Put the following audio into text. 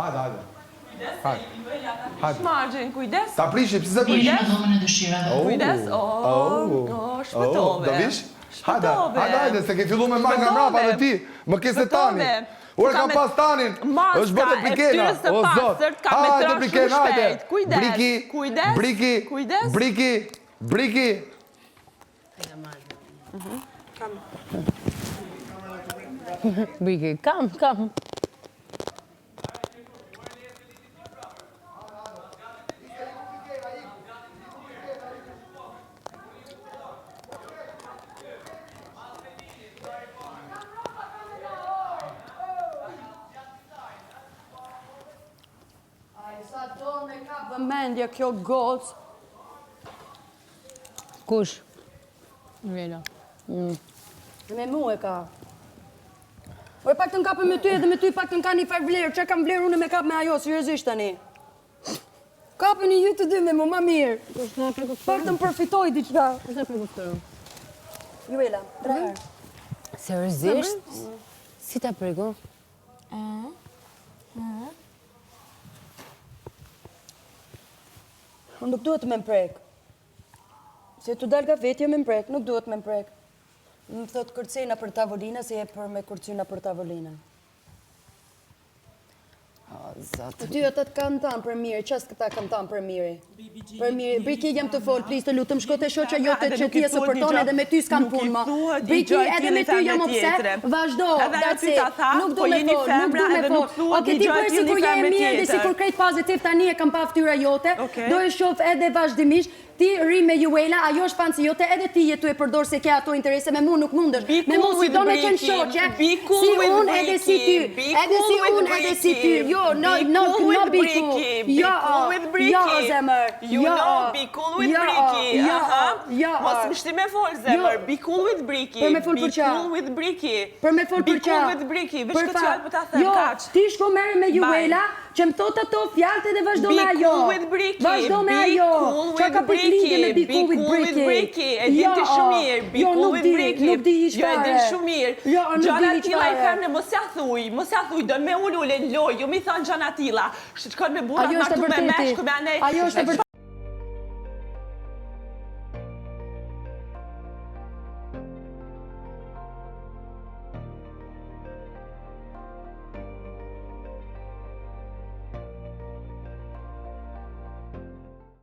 Hajde. Shmargjin, kujdes. Ta prishim, si se prishim. Jeni në dhomën e dëshirave. Kujdes, shpëtove. Do vish? Hajde, se ke fillu me marrë nga mrapa dhe ti. Më kese tani. Ure kam pas tanin. është bërë të brikena. O zot. Hajde brikena, hajde. Briki. Briki, kam. Sa do me ka vëmendje kjo gocë. Kush? Vela. Me mu e ka. Ore pak të në kapë me ty edhe me ty pak të në ka një far vlerë. Që kam vlerë unë me kapë me ajo, seriozisht tani. Kapë një ju të dy me mu, ma mirë. Pak të më përfitoj diqka. Juela, 3 herë. Seriozisht? Si ta preku? Unë nuk duhet me më prek. Se të dalë nga vetja me më prek, nuk duhet me më prek. Më thot kërcena për tavolina, se je për me kërcena për tavolina. Të ty atë të kanë tanë për mirë, qas këta kanë tanë për mirë. Për mirë, Briki jam të folë, plis të lutëm, shko të shoqa jote që ti e sëpërton edhe me ty s'kam punë ma. Briki edhe me ty jam opse, vazhdo, daci, nuk du me folë, nuk du me folë. Oke, ti për si kur je e mirë dhe si kur krejt pozitiv tani e kam pa ftyra jote, do e shof edhe vazhdimisht, ti rri me Juela, ajo është fanci jote, edhe ti jetu e përdor se ke ato interese, me mu nuk mundësh. Me mu si do me qenë shoqe, si unë edhe si ty, edhe si unë edhe si ty, jo, no biku, jo, zemër, You know, be cool with Briki. Mos më shti me folë, zemër. Be cool with Briki. Për me folë për qa. Be cool with Briki. Për me folë për qa. Be cool with Briki. Vesh këtë fjallë për ta them, kaq. Jo, ti shko merë me Juela, që më thot ato fjallët edhe vazhdo me ajo. Be cool with Briki. Vazhdo me ajo. Qa ka për klinde me be cool with Briki. E din të shumir. Be cool with Briki. Nuk di ishtë Jo, e din shumir. Gjana tila i thërne, mos ja thuj, do me ullule në loj, ju mi thonë gjana tila. Shkon me burat, martu me meshku, me anej. Ajo është e vërteti.